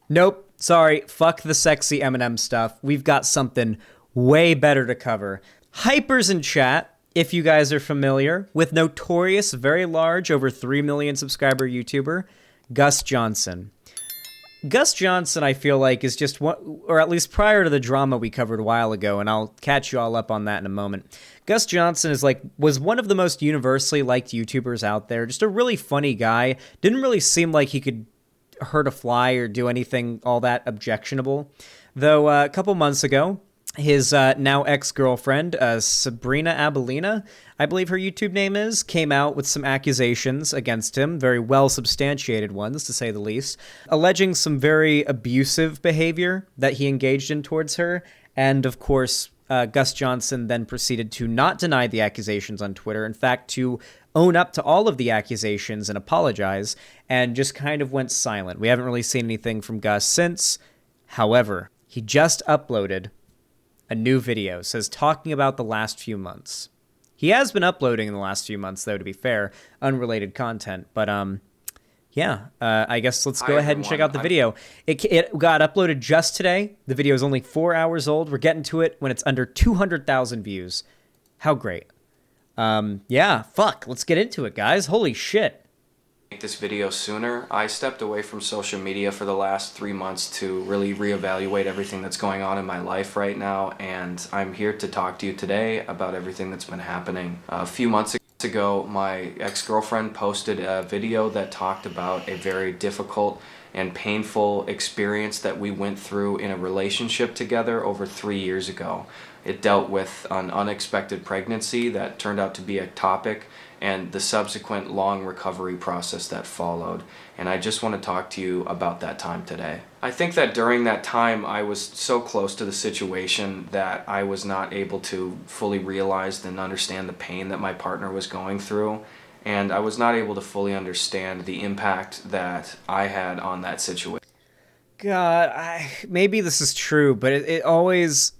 Nope, sorry, fuck the sexy Eminem stuff. We've got something way better to cover. Hypers in chat, if you guys are familiar with notorious, very large, over 3 million subscriber YouTuber, Gus Johnson. Gus Johnson, I feel like, is just one, or at least prior to the drama we covered a while ago, and I'll catch you all up on that in a moment. Gus Johnson was one of the most universally liked YouTubers out there. Just a really funny guy. Didn't really seem like he could hurt a fly or do anything all that objectionable. Though a couple months ago, his now ex-girlfriend, Sabrina Abelina, I believe her YouTube name is, came out with some accusations against him, very well-substantiated ones, to say the least, alleging some very abusive behavior that he engaged in towards her. And, of course, Gus Johnson then proceeded to not deny the accusations on Twitter, in fact, to own up to all of the accusations and apologize, and just kind of went silent. We haven't really seen anything from Gus since. However, he just uploaded a new video, says talking about the last few months. He has been uploading in the last few months, though, to be fair, unrelated content. But, I guess let's go ahead and check out the video. It got uploaded just today. The video is only 4 hours old. We're getting to it when it's under 200,000 views. How great. Fuck, let's get into it, guys. Holy shit. Make this video sooner. I stepped away from social media for the last 3 months to really reevaluate everything that's going on in my life right now, and I'm here to talk to you today about everything that's been happening. A few months ago, my ex-girlfriend posted a video that talked about a very difficult and painful experience that we went through in a relationship together over 3 years ago. It dealt with an unexpected pregnancy that turned out to be ectopic and the subsequent long recovery process that followed. And I just want to talk to you about that time today. I think that during that time I was so close to the situation that I was not able to fully realize and understand the pain that my partner was going through. And I was not able to fully understand the impact that I had on that situation. God, maybe this is true, but it always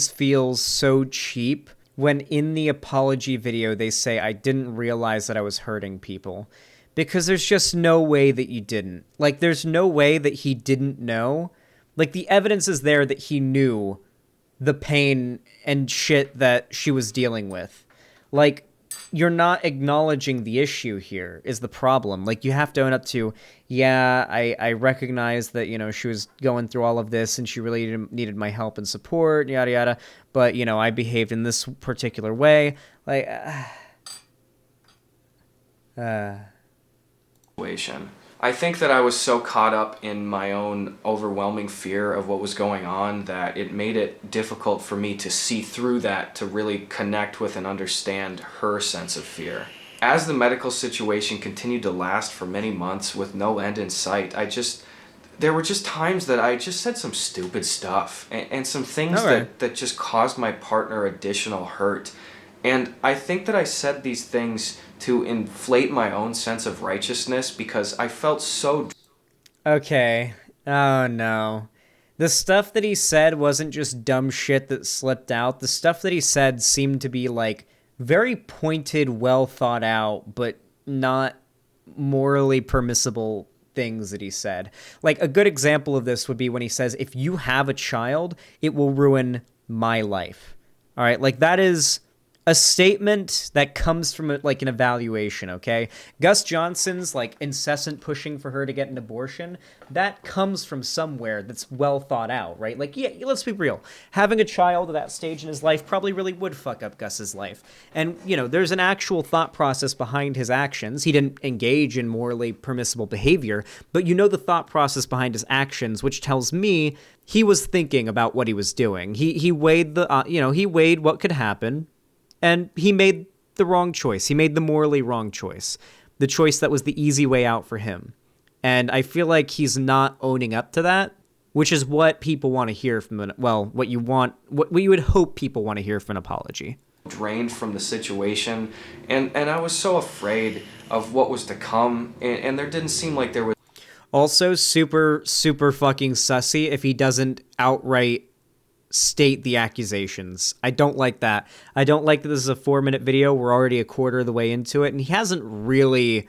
feels so cheap when in the apology video they say, I didn't realize that I was hurting people. Because there's just no way that you didn't. Like, there's no way that he didn't know. Like, the evidence is there that he knew the pain and shit that she was dealing with. Like, you're not acknowledging the issue here is the problem. Like, you have to own up to, yeah, I recognize that, you know, she was going through all of this and she really needed my help and support, yada, yada. But, you know, I behaved in this particular way. Like, I think that I was so caught up in my own overwhelming fear of what was going on that it made it difficult for me to see through that, to really connect with and understand her sense of fear. As the medical situation continued to last for many months with no end in sight, there were just times that I just said some stupid stuff and some things that just caused my partner additional hurt. And I think that I said these things to inflate my own sense of righteousness because I felt so... Okay. Oh, no. The stuff that he said wasn't just dumb shit that slipped out. The stuff that he said seemed to be, like, very pointed, well thought out, but not morally permissible things that he said. Like, a good example of this would be when he says, if you have a child, it will ruin my life. All right? Like, that is a statement that comes from like an evaluation, okay? Gus Johnson's like incessant pushing for her to get an abortion, that comes from somewhere that's well thought out, right? Like, yeah, let's be real. Having a child at that stage in his life probably really would fuck up Gus's life. And, you know, there's an actual thought process behind his actions. He didn't engage in morally permissible behavior, but you know the thought process behind his actions, which tells me he was thinking about what he was doing. He weighed the, he weighed what could happen, and he made the wrong choice. He made the morally wrong choice. The choice that was the easy way out for him. And I feel like he's not owning up to that, which is what people want to hear from what you would hope people want to hear from an apology. Drained from the situation, and I was so afraid of what was to come, and there didn't seem like there was... Also, super, super fucking sussy if he doesn't outright state the accusations. I don't like that. I don't like that this is a 4-minute video. We're already a quarter of the way into it, and he hasn't really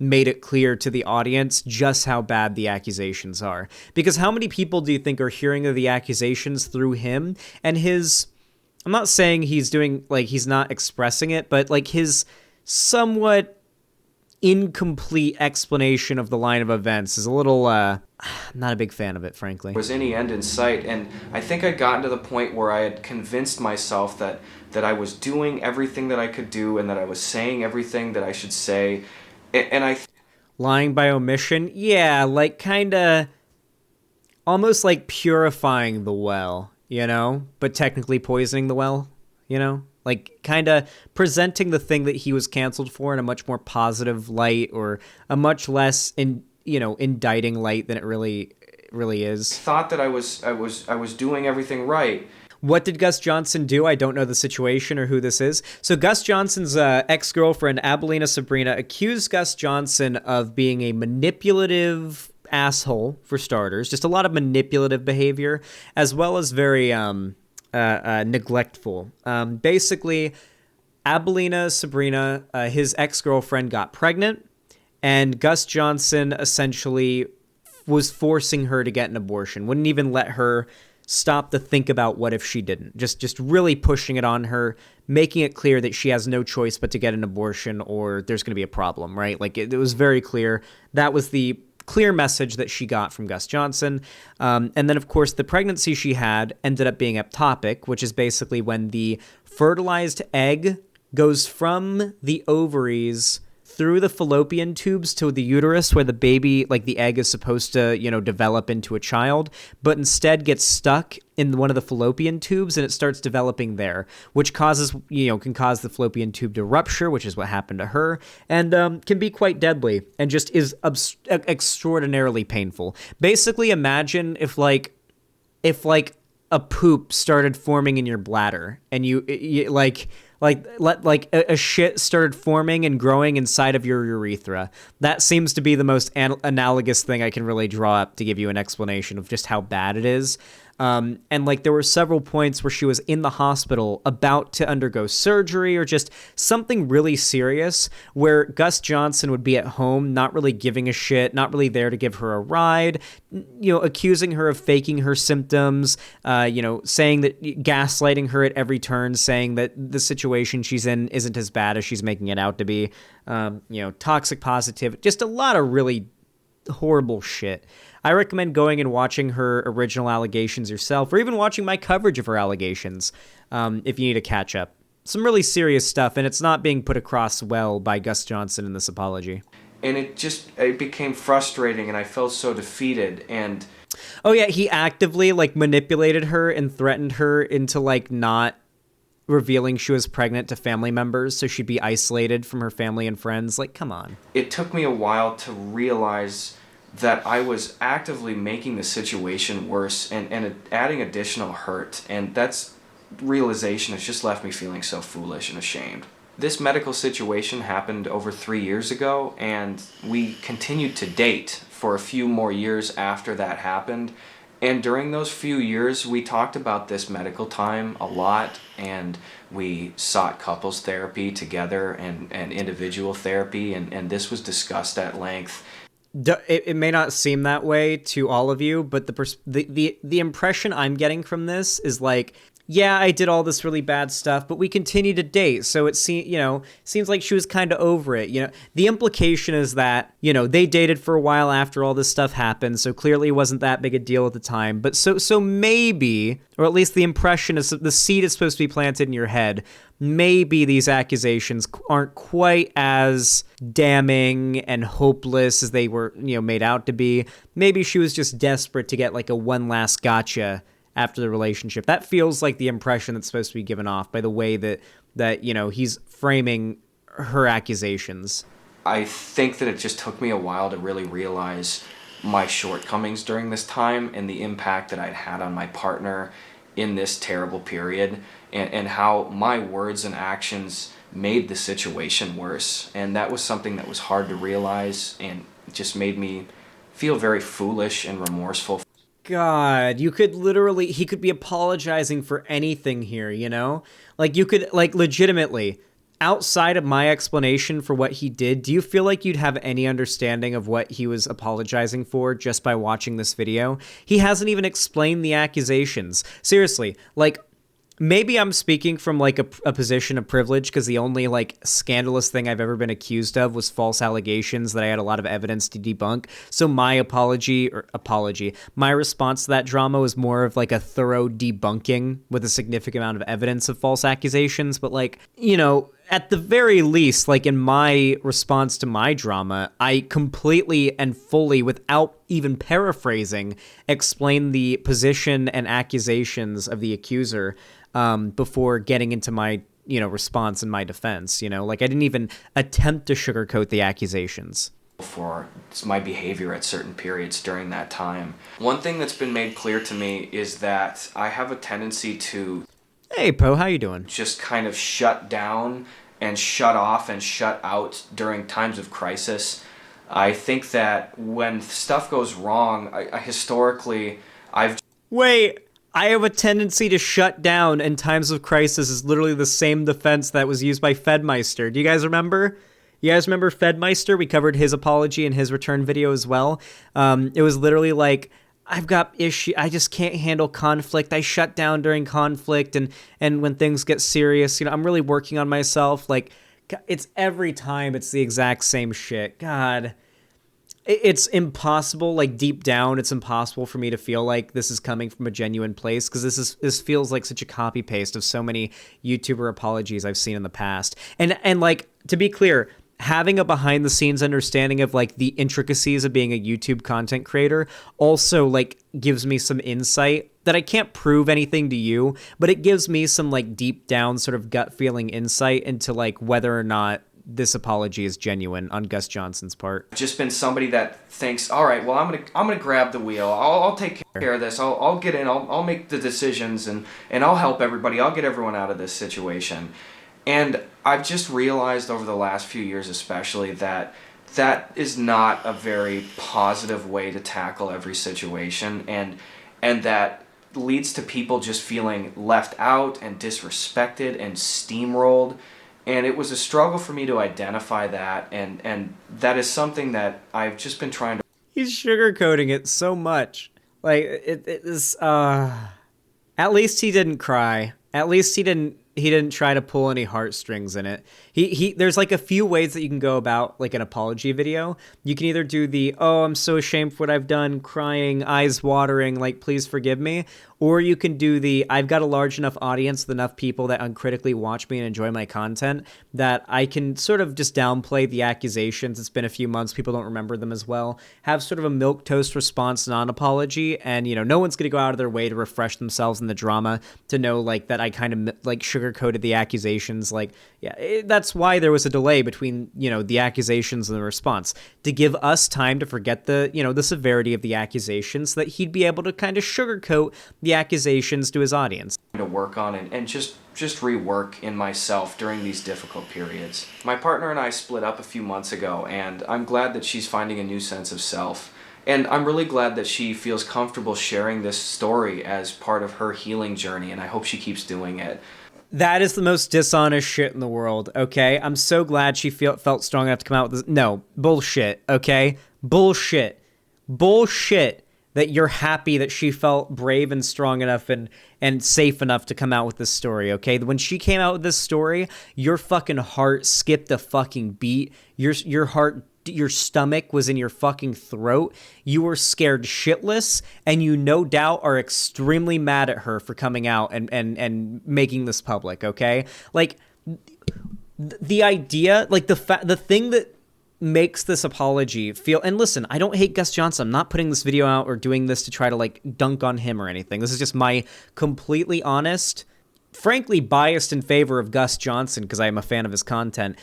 made it clear to the audience just how bad the accusations are. Because how many people do you think are hearing of the accusations through him and his, I'm not saying he's doing, like, he's not expressing it, but like his somewhat incomplete explanation of the line of events is a little, I'm not a big fan of it, frankly. Was any end in sight, and I think I'd gotten to the point where I had convinced myself that I was doing everything that I could do and that I was saying everything that I should say, and lying by omission? Yeah, like kind of almost like purifying the well, you know, but technically poisoning the well, you know? Like kind of presenting the thing that he was canceled for in a much more positive light, or a much less indicting light than it really is. Thought that I was doing everything right. What did Gus Johnson do? I don't know the situation or who this is. So Gus Johnson's ex-girlfriend, Abelina Sabrina, accused Gus Johnson of being a manipulative asshole, for starters. Just a lot of manipulative behavior, as well as very neglectful. Basically, Abelina Sabrina, his ex-girlfriend, got pregnant, and Gus Johnson essentially was forcing her to get an abortion. Wouldn't even let her stop to think about what if she didn't. Just really pushing it on her, making it clear that she has no choice but to get an abortion or there's going to be a problem, right? Like it was very clear. That was the clear message that she got from Gus Johnson. And then, of course, the pregnancy she had ended up being ectopic, which is basically when the fertilized egg goes from the ovaries through the fallopian tubes to the uterus, where the baby, like the egg, is supposed to, develop into a child, but instead gets stuck in one of the fallopian tubes and it starts developing there, which can cause the fallopian tube to rupture, which is what happened to her, and can be quite deadly and just is extraordinarily painful. Basically, imagine if a poop started forming in your bladder and you a shit started forming and growing inside of your urethra. That seems to be the most analogous thing I can really draw up to give you an explanation of just how bad it is. And there were several points where she was in the hospital about to undergo surgery or just something really serious, where Gus Johnson would be at home, not really giving a shit, not really there to give her a ride, accusing her of faking her symptoms, saying that, gaslighting her at every turn, saying that the situation she's in isn't as bad as she's making it out to be, toxic positive, just a lot of really horrible shit. I recommend going and watching her original allegations yourself, or even watching my coverage of her allegations, if you need to catch up. Some really serious stuff, and it's not being put across well by Gus Johnson in this apology. And it became frustrating, and I felt so defeated, and... Oh yeah, he actively, manipulated her and threatened her into, not revealing she was pregnant to family members so she'd be isolated from her family and friends. Come on. It took me a while to realize that I was actively making the situation worse and adding additional hurt, and that's realization has just left me feeling so foolish and ashamed. This medical situation happened over 3 years ago, and we continued to date for a few more years after that happened. And during those few years, we talked about this medical time a lot, and we sought couples therapy together and individual therapy, and this was discussed at length. It may not seem that way to all of you, but the impression I'm getting from this is yeah, I did all this really bad stuff, but we continued to date. So it seems like she was kind of over it. The implication is that, they dated for a while after all this stuff happened. So clearly it wasn't that big a deal at the time. But so maybe, or at least the impression is, the seed is supposed to be planted in your head. Maybe these accusations aren't quite as damning and hopeless as they were, made out to be. Maybe she was just desperate to get a one last gotcha after the relationship. That feels like the impression that's supposed to be given off by the way that he's framing her accusations. I think that it just took me a while to really realize my shortcomings during this time and the impact that I'd had on my partner in this terrible period, and how my words and actions made the situation worse. And that was something that was hard to realize, and it just made me feel very foolish and remorseful. God, he could be apologizing for anything here, you could, legitimately, outside of my explanation for what he did, do you feel like you'd have any understanding of what he was apologizing for just by watching this video? He hasn't even explained the accusations. Seriously, like, maybe I'm speaking from like a position of privilege because the only like scandalous thing I've ever been accused of was false allegations that I had a lot of evidence to debunk. So my my response to that drama was more of like a thorough debunking with a significant amount of evidence of false accusations. But like, you know, at the very least, like in my response to my drama, I completely and fully, without even paraphrasing, explained the position and accusations of the accuser before getting into my, you know, response and my defense. You know, like I didn't even attempt to sugarcoat the accusations. For my behavior at certain periods during that time. One thing that's been made clear to me is that I have a tendency to Hey, Poe, how you doing? just kind of shut down and shut off and shut out during times of crisis. I think that when stuff goes wrong, historically, Wait, I have a tendency to shut down in times of crisis is literally the same defense that was used by Fedmeister. Do you guys remember? You guys remember Fedmeister? We covered his apology in his return video as well. It was literally like, I've got issue. I just can't handle conflict. I shut down during conflict, and when things get serious, you know, I'm really working on myself. Like, it's every time it's the exact same shit. God, it's impossible. Like deep down, it's impossible for me to feel like this is coming from a genuine place because this feels like such a copy paste of so many YouTuber apologies I've seen in the past. And like, to be clear, having a behind the scenes understanding of like the intricacies of being a YouTube content creator also like gives me some insight that I can't prove anything to you, but it gives me some like deep down sort of gut feeling insight into like whether or not this apology is genuine on Gus Johnson's part. just been somebody that thinks, all right, well, I'm gonna grab the wheel. I'll take care of this. I'll get in. I'll make the decisions and I'll help everybody. I'll get everyone out of this situation. And I've just realized over the last few years, especially, that that is not a very positive way to tackle every situation, and that leads to people just feeling left out and disrespected and steamrolled. And it was a struggle for me to identify that, and that is something that I've just been trying to. He's sugarcoating it so much. Like it is. At least he didn't cry. At least he didn't try to pull any heartstrings in it. There's like a few ways that you can go about like an apology video. You can either do the, oh, I'm so ashamed for what I've done, crying, eyes watering, like, please forgive me. Or you can do the, I've got a large enough audience with enough people that uncritically watch me and enjoy my content that I can sort of just downplay the accusations. It's been a few months. People don't remember them as well. Have sort of a milquetoast response, non-apology. And, you know, no one's going to go out of their way to refresh themselves in the drama to know like that I kind of like sugarcoated the accusations. Like, yeah, that's why there was a delay between, you know, the accusations and the response, to give us time to forget the, you know, the severity of the accusations so that he'd be able to kind of sugarcoat the accusations to his audience. To work on and just rework in myself during these difficult periods. My partner and I split up a few months ago, and I'm glad that she's finding a new sense of self. And I'm really glad that she feels comfortable sharing this story as part of her healing journey, and I hope she keeps doing it. That is the most dishonest shit in the world, okay? I'm so glad she felt strong enough to come out with this. No, bullshit, okay? Bullshit that you're happy that she felt brave and strong enough and safe enough to come out with this story, okay? When she came out with this story, your fucking heart skipped a fucking beat. Your heart, your stomach was in your fucking throat. You were scared shitless, and you no doubt are extremely mad at her for coming out and making this public, okay? Like, the idea, like the thing that makes this apology feel, and listen, I don't hate Gus Johnson. I'm not putting this video out or doing this to try to like dunk on him or anything. This is just my completely honest, frankly biased in favor of Gus Johnson because I am a fan of his content,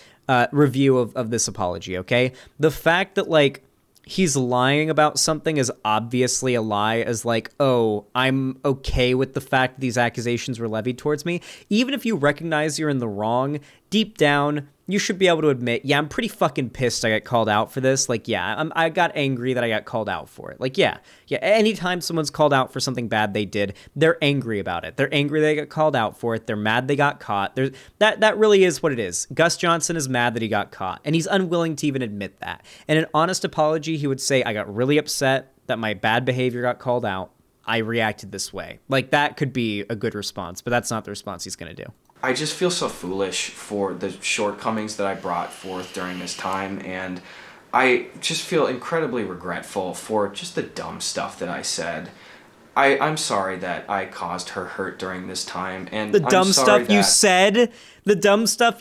review of this apology, okay? The fact that like he's lying about something is obviously a lie, as like, oh, I'm okay with the fact that these accusations were levied towards me. Even if you recognize you're in the wrong, deep down, you should be able to admit, yeah, I'm pretty fucking pissed I got called out for this. Like, yeah, I got angry that I got called out for it. Like, yeah, anytime someone's called out for something bad they did, they're angry about it. They're angry they got called out for it. They're mad they got caught. That really is what it is. Gus Johnson is mad that he got caught, and he's unwilling to even admit that. In an honest apology, he would say, I got really upset that my bad behavior got called out. I reacted this way. Like, that could be a good response, but that's not the response he's going to do. I just feel so foolish for the shortcomings that I brought forth during this time, and I just feel incredibly regretful for just the dumb stuff that I said. I'm sorry that I caused her hurt during this time, and the dumb stuff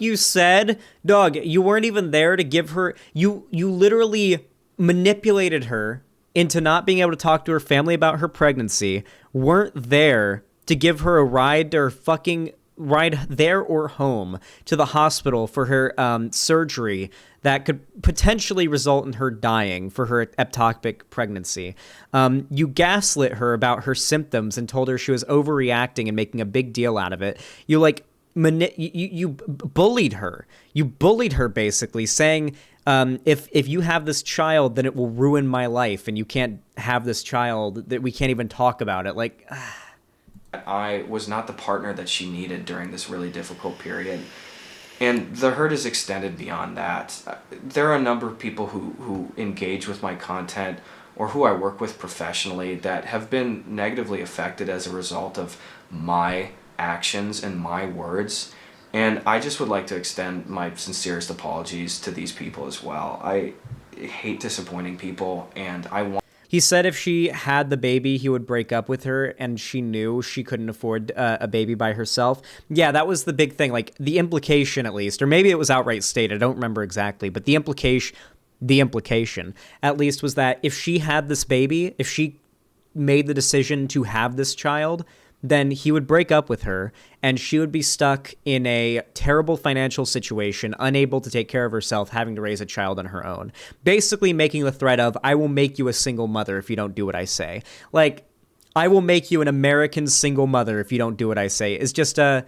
you said, dog, you weren't even there to give her, you literally manipulated her into not being able to talk to her family about her pregnancy, weren't there to give her a ride there or home to the hospital for her surgery that could potentially result in her dying for her ectopic pregnancy. You gaslit her about her symptoms and told her she was overreacting and making a big deal out of it. You you bullied her. You bullied her basically, saying, if you have this child, then it will ruin my life, and you can't have this child, that we can't even talk about it. Like, I was not the partner that she needed during this really difficult period. And the hurt is extended beyond that. There are a number of people who engage with my content or who I work with professionally that have been negatively affected as a result of my actions and my words. And I just would like to extend my sincerest apologies to these people as well. I hate disappointing people, and I want... He said if she had the baby, he would break up with her, and she knew she couldn't afford a baby by herself. Yeah, that was the big thing. Like, the implication, at least, or maybe it was outright stated, I don't remember exactly, but the implication, at least, was that if she had this baby, if she made the decision to have this child, then he would break up with her, and she would be stuck in a terrible financial situation, unable to take care of herself, having to raise a child on her own. Basically making the threat of, I will make you a single mother if you don't do what I say. Like, I will make you an American single mother if you don't do what I say, is just a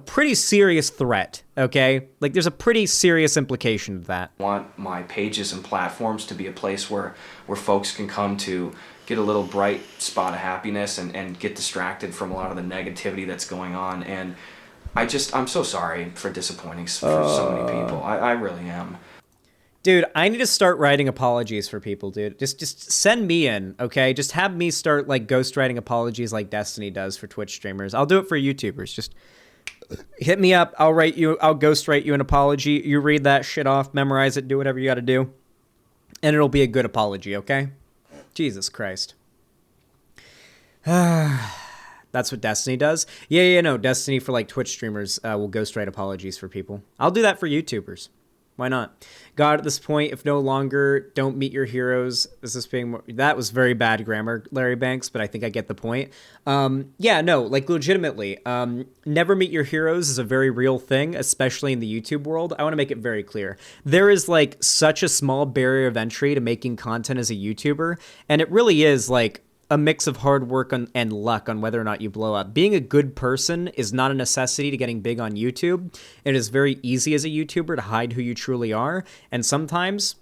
pretty serious threat, okay? Like, there's a pretty serious implication to that. I want my pages and platforms to be a place where folks can come to get a little bright spot of happiness and get distracted from a lot of the negativity that's going on. And I'm so sorry for disappointing for so many people. I really am. Dude, I need to start writing apologies for people, dude. Just send me in, okay? Just have me start, like, ghostwriting apologies like Destiny does for Twitch streamers. I'll do it for YouTubers. Just hit me up. I'll ghostwrite you an apology. You read that shit off, memorize it, do whatever you gotta do. And it'll be a good apology, okay? Jesus Christ. That's what Destiny does? Yeah, no, Destiny for, like, Twitch streamers will ghostwrite apologies for people. I'll do that for YouTubers. Why not? God, at this point, if no longer, don't meet your heroes. Is this being more... That was very bad grammar, Larry Banks, but I think I get the point. Yeah, no, like, legitimately, never meet your heroes is a very real thing, especially in the YouTube world. I want to make it very clear. There is, like, such a small barrier of entry to making content as a YouTuber, and it really is, like, a mix of hard work and luck on whether or not you blow up. Being a good person is not a necessity to getting big on YouTube. It is very easy as a YouTuber to hide who you truly are, and sometimes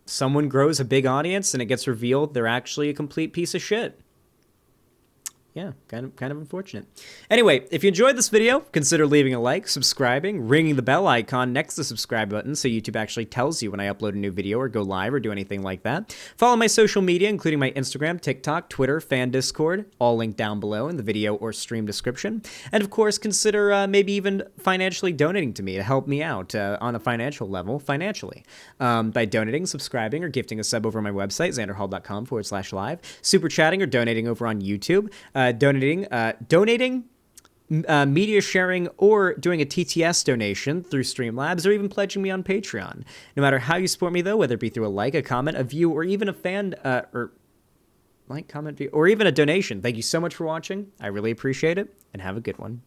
someone grows a big audience and it gets revealed they're actually a complete piece of shit. Yeah, kind of unfortunate. Anyway, if you enjoyed this video, consider leaving a like, subscribing, ringing the bell icon next to the subscribe button so YouTube actually tells you when I upload a new video or go live or do anything like that. Follow my social media, including my Instagram, TikTok, Twitter, fan Discord, all linked down below in the video or stream description. And of course, consider maybe even financially donating to me to help me out on a financial level, financially, by donating, subscribing, or gifting a sub over on my website, xanderhal.com/live, super chatting or donating over on YouTube. Donating, media sharing, or doing a TTS donation through Streamlabs, or even pledging me on Patreon. No matter how you support me, though, whether it be through a like, a comment, a view, or even a fan, or like, comment, view, or even a donation. Thank you so much for watching. I really appreciate it, and have a good one.